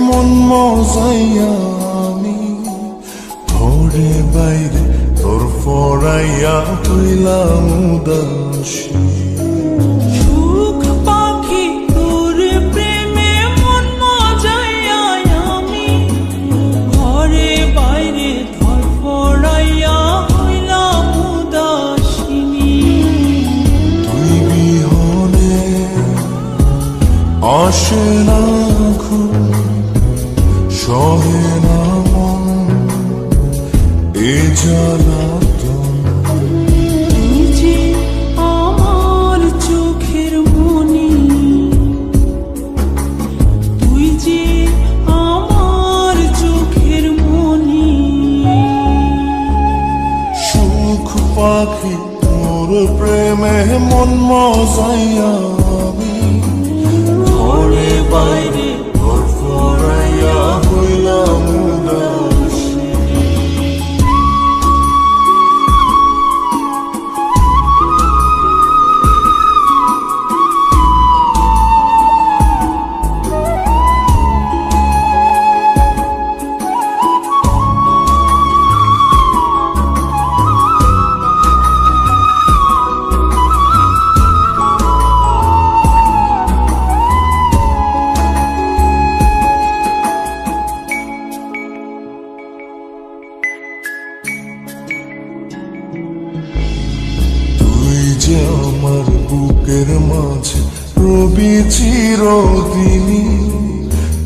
মন মজাইয়া আমি ঘরে বাইরে তোর ফরাইয়া হইলাম উদাসী। সুখ পাখি তোর প্রেমে মন মজাইয়া আমি ঘরে বাইরে তোর ফরাইয়া হইলাম উদাসিনী। তুই বিহনে আসে না ঘুম, সহে না মন এ জ্বালাতন। তুই যে আমার চোখের মনি, তুই যে আমার চোখের মনি। সুখ পাখি তোর প্রেমে মন মজাইয়া আমি ঘরে বাইরে তোর ফরাইয়া হইলাম উদাসী। যে আমার বুকের মাঝে রবি চিরদিনই,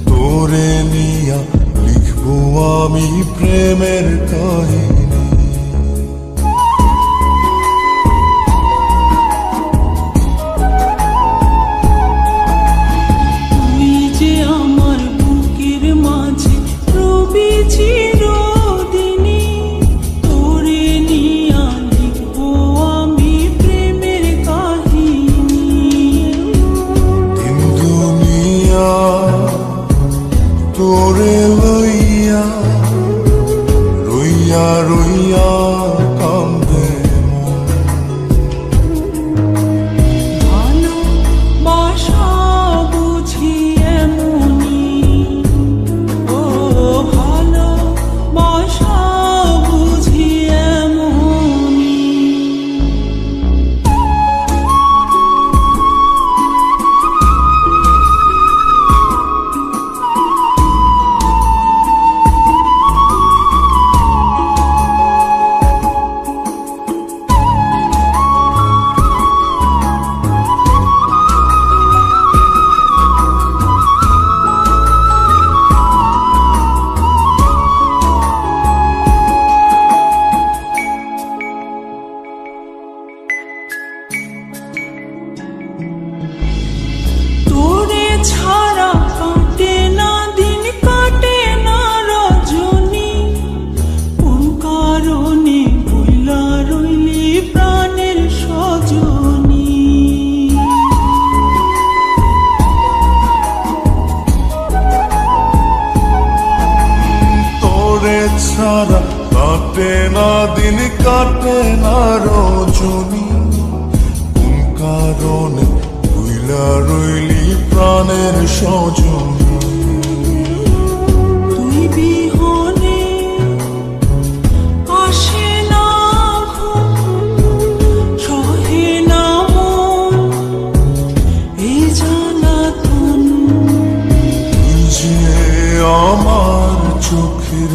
তোরে নিয়া লিখবো আমি প্রেমের কাহিনী। তুই যে আমার বুকের মাঝে রবি চিরদিনই, তোরে নিয়া লিখবো আমি প্রেমের কাহিনী। দিন দুনিয়া তোরে লইয়া রইয়া রইয়া কান্দে মন। ভালোবাসা বুঝি এমনি, ও ভালোবাসা বুঝি এমনি। তোরে ছাড়া কাটে না দিন, কাটে না রজনী। কোন কারণে ভুলা রইলি প্রাণের সজনী। তোরে ছাড়া কাটে না দিন, কাটে না রজনী। কোন কারণে ভুইলা রইলি প্রাণের সজনী। তুই বিহনে আসে না ঘুম, সহে না মন এই জ্বালাতন। তুই যে আমার চোখের